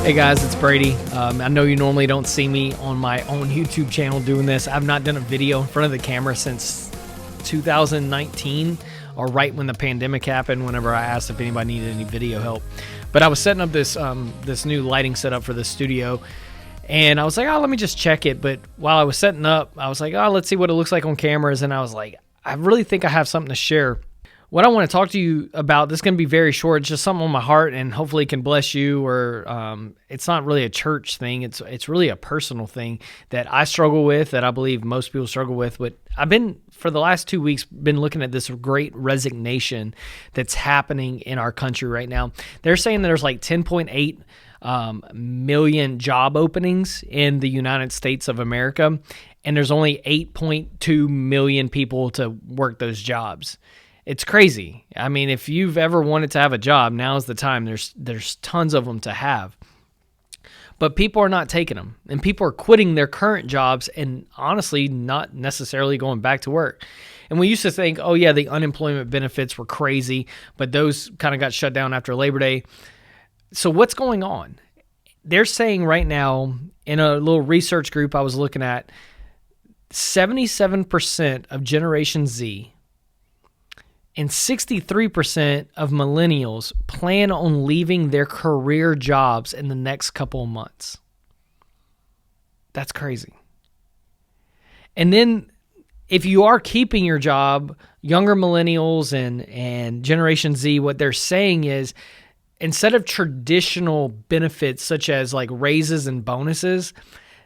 Hey guys, it's Brady. I know you normally don't see me on my own YouTube channel doing this. I've not done a video in front of the camera since 2019, or right when the pandemic happened, whenever I asked if anybody needed any video help. But I was setting up this new lighting setup for the studio, and I was like, oh, let me just check it. But while I was setting up, I was like, oh, let's see what it looks like on cameras. And I was like, I really think I have something to share. What I want to talk to you about, this is going to be very short. It's just something on my heart, and hopefully it can bless you. Or it's not really a church thing. It's really a personal thing that I struggle with, that I believe most people struggle with. But I've been, for the last 2 weeks, been looking at this great resignation that's happening in our country right now. They're saying there's like 10.8 million job openings in the United States of America, and there's only 8.2 million people to work those jobs. It's crazy. I mean, if you've ever wanted to have a job, now's the time. There's tons of them to have. But people are not taking them, and people are quitting their current jobs and honestly not necessarily going back to work. And we used to think, oh yeah, the unemployment benefits were crazy, but those kind of got shut down after Labor Day. So what's going on? They're saying right now, in a little research group I was looking at, 77% of Generation Z and 63% of millennials plan on leaving their career jobs in the next couple of months. That's crazy. And then if you are keeping your job, younger millennials and Generation Z, what they're saying is, instead of traditional benefits such as like raises and bonuses,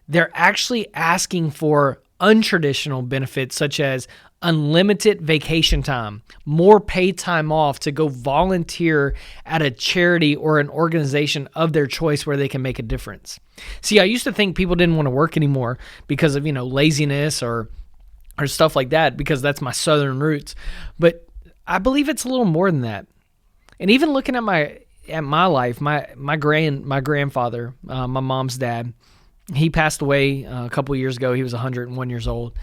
they're actually asking for untraditional benefits such as unlimited vacation time, more paid time off to go volunteer at a charity or an organization of their choice where they can make a difference. See, I used to think people didn't want to work anymore because of, laziness or stuff like that, because that's my Southern roots. But I believe it's a little more than that. And even looking at my life, my grandfather, my mom's dad, he passed away a couple years ago. He was 101 years old.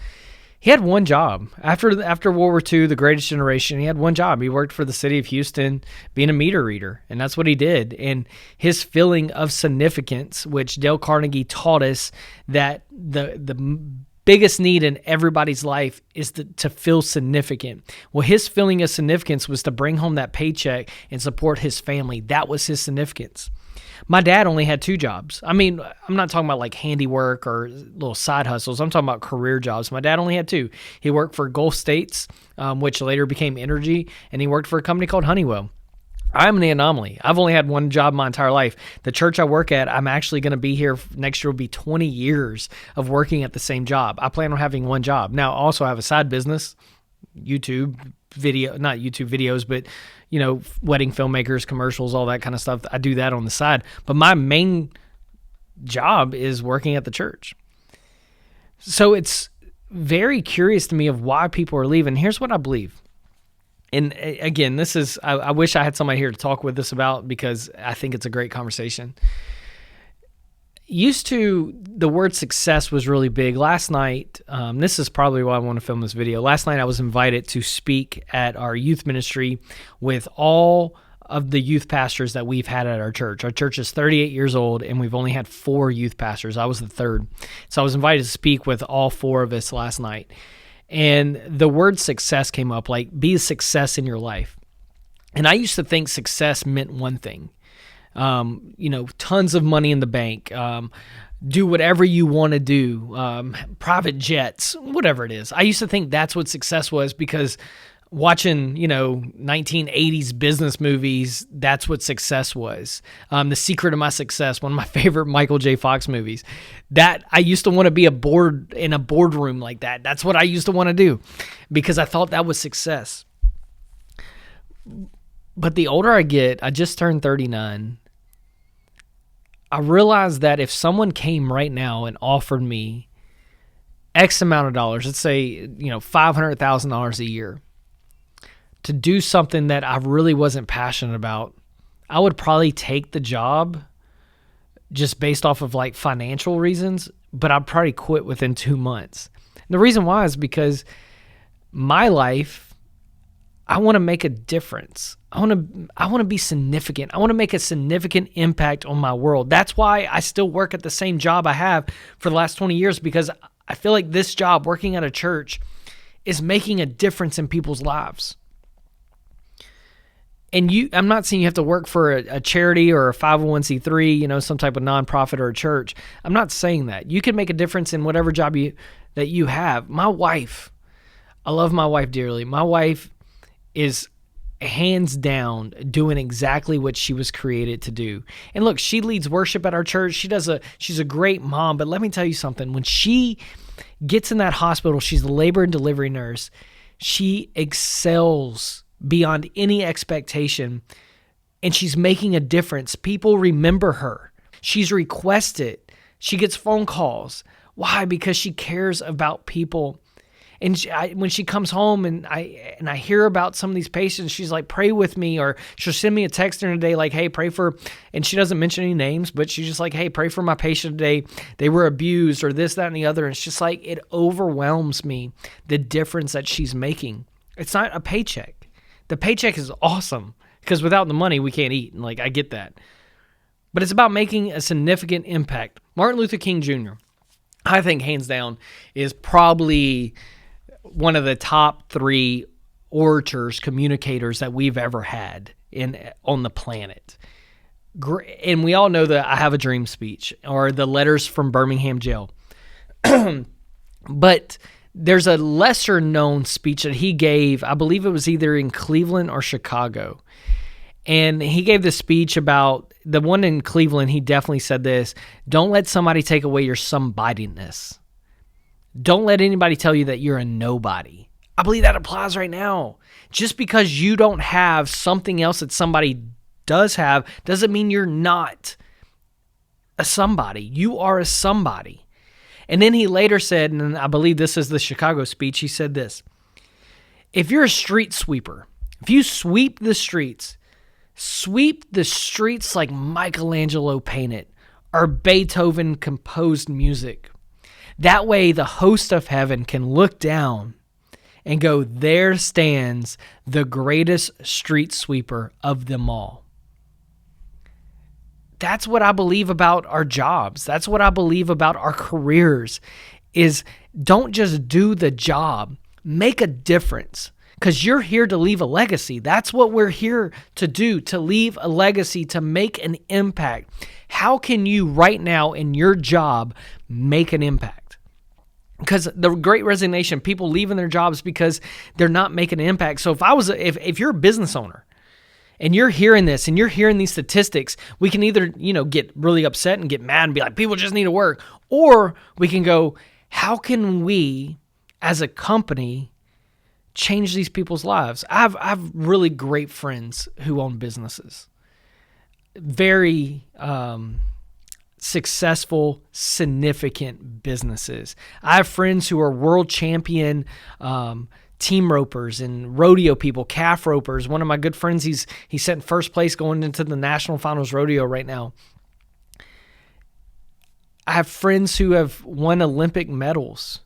He had one job. After World War II, the Greatest Generation, he had one job. He worked for the city of Houston being a meter reader, and that's what he did. And his feeling of significance, which Dale Carnegie taught us, that the biggest need in everybody's life is to feel significant. Well, his feeling of significance was to bring home that paycheck and support his family. That was his significance. My dad only had 2 jobs. I mean, I'm not talking about like handiwork or little side hustles. I'm talking about career jobs. My dad only had 2. He worked for Gulf States, which later became Energy, and he worked for a company called Honeywell. I'm the anomaly. I've only had one job my entire life. The church I work at, I'm actually going to be here next year, will be 20 years of working at the same job. I plan on having one job. Now, also I have a side business, not YouTube videos, but wedding filmmakers, commercials, all that kind of stuff. I do that on the side. But my main job is working at the church. So it's very curious to me of why people are leaving. Here's what I believe. And again, this is, I wish I had somebody here to talk with us about, because I think it's a great conversation. Used to, the word success was really big. Last night, this is probably why I want to film this video. Last night I was invited to speak at our youth ministry with all of the youth pastors that we've had at our church. Our church is 38 years old, and we've only had 4 youth pastors. I was the 3rd. So I was invited to speak with all 4 of us last night. And the word success came up, like be a success in your life. And I used to think success meant one thing. Tons of money in the bank, do whatever you want to do, private jets, whatever it is. I used to think that's what success was, because watching, 1980s business movies, that's what success was. The Secret of My Success, one of my favorite Michael J. Fox movies. That I used to want to be in a boardroom like that. That's what I used to want to do, because I thought that was success. But the older I get, I just turned 39. I realized that if someone came right now and offered me X amount of dollars, let's say, $500,000 a year, to do something that I really wasn't passionate about, I would probably take the job just based off of like financial reasons, but I'd probably quit within 2 months. And the reason why is because my life, I want to make a difference. I want to be significant. I want to make a significant impact on my world. That's why I still work at the same job I have for the last 20 years, because I feel like this job, working at a church, is making a difference in people's lives. And I'm not saying you have to work for a charity or a 501c3, some type of nonprofit or a church. I'm not saying that. You can make a difference in whatever job that you have. My wife, I love my wife dearly. My wife is hands down doing exactly what she was created to do. And look, she leads worship at our church. She's a great mom, but let me tell you something. When she gets in that hospital, she's the labor and delivery nurse. She excels beyond any expectation, and she's making a difference. People remember her. She's requested. She gets phone calls. Why? Because she cares about people. And when she comes home and I hear about some of these patients, she's like, pray with me, or she'll send me a text during the day like, hey, pray for, and she doesn't mention any names, but she's just like, hey, pray for my patient today. They were abused, or this, that, and the other. And it's just like, it overwhelms me, the difference that she's making. It's not a paycheck. The paycheck is awesome, because without the money, we can't eat. And I get that. But it's about making a significant impact. Martin Luther King Jr., I think hands down, is probably one of the top 3 orators, communicators that we've ever had on the planet. And we all know the I Have a Dream speech, or the letters from Birmingham jail. But there's a lesser known speech that he gave. I believe it was either in Cleveland or Chicago. And he gave this speech about the one in Cleveland. He definitely said this: don't let somebody take away your somebodyness. Don't let anybody tell you that you're a nobody. I believe that applies right now. Just because you don't have something else that somebody does have doesn't mean you're not a somebody. You are a somebody. And then he later said, and I believe this is the Chicago speech, he said this: if you're a street sweeper, if you sweep the streets like Michelangelo painted or Beethoven composed music. That way the host of heaven can look down and go, there stands the greatest street sweeper of them all. That's what I believe about our jobs. That's what I believe about our careers, is don't just do the job, make a difference, because you're here to leave a legacy. That's what we're here to do, to leave a legacy, to make an impact. How can you right now in your job make an impact? Because the Great Resignation, people leaving their jobs because they're not making an impact. So if you're a business owner and you're hearing this and you're hearing these statistics, we can either, get really upset and get mad and be like, people just need to work. Or we can go, how can we as a company change these people's lives? I have really great friends who own businesses. Very successful, significant businesses. I have friends who are world champion team ropers and rodeo people, calf ropers. One of my good friends, he's set in first place going into the national finals rodeo right now. I have friends who have won Olympic medals.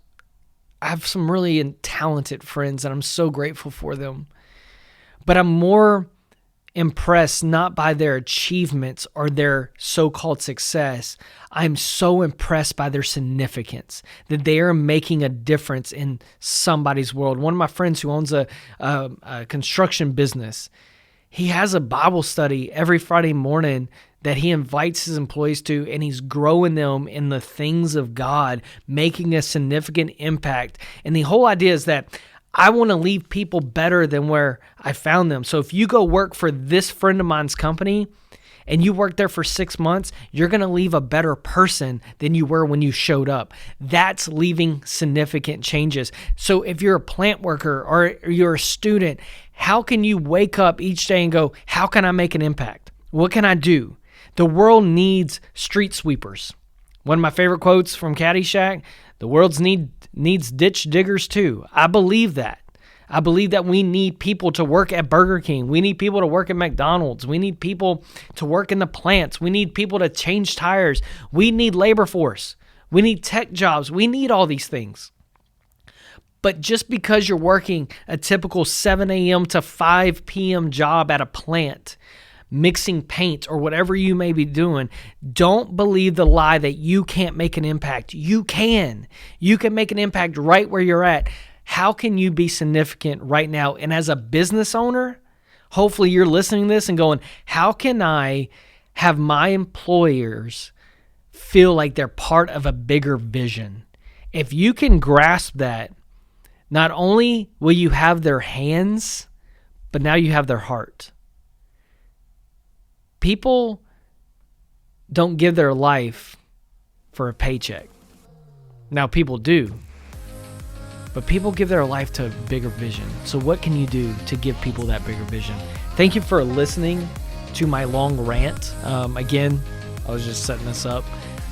I have some really talented friends, and I'm so grateful for them. But I'm more impressed not by their achievements or their so-called success. I'm so impressed by their significance, that they are making a difference in somebody's world. One of my friends who owns a construction business, he has a Bible study every Friday morning that he invites his employees to, and he's growing them in the things of God, making a significant impact. And the whole idea is that I want to leave people better than where I found them. So if you go work for this friend of mine's company and you work there for 6 months, you're going to leave a better person than you were when you showed up. That's leaving significant changes. So if you're a plant worker or you're a student, how can you wake up each day and go, how can I make an impact? What can I do? The world needs street sweepers. One of my favorite quotes from Caddyshack: the world needs ditch diggers too. I believe that. I believe that we need people to work at Burger King. We need people to work at McDonald's. We need people to work in the plants. We need people to change tires. We need labor force. We need tech jobs. We need all these things. But just because you're working a typical 7 a.m. to 5 p.m. job at a plant, mixing paint or whatever you may be doing, don't believe the lie that you can't make an impact. You can. You can make an impact right where you're at. How can you be significant right now? And as a business owner, hopefully you're listening to this and going, how can I have my employers feel like they're part of a bigger vision? If you can grasp that, not only will you have their hands, but now you have their heart. People don't give their life for a paycheck. Now, people do, but people give their life to a bigger vision. So what can you do to give people that bigger vision? Thank you for listening to my long rant. Again, I was just setting this up.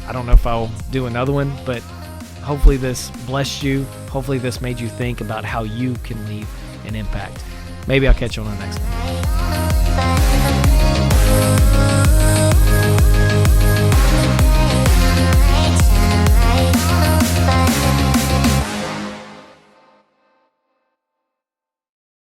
I don't know if I'll do another one, but hopefully this blessed you. Hopefully this made you think about how you can leave an impact. Maybe I'll catch you on the next one.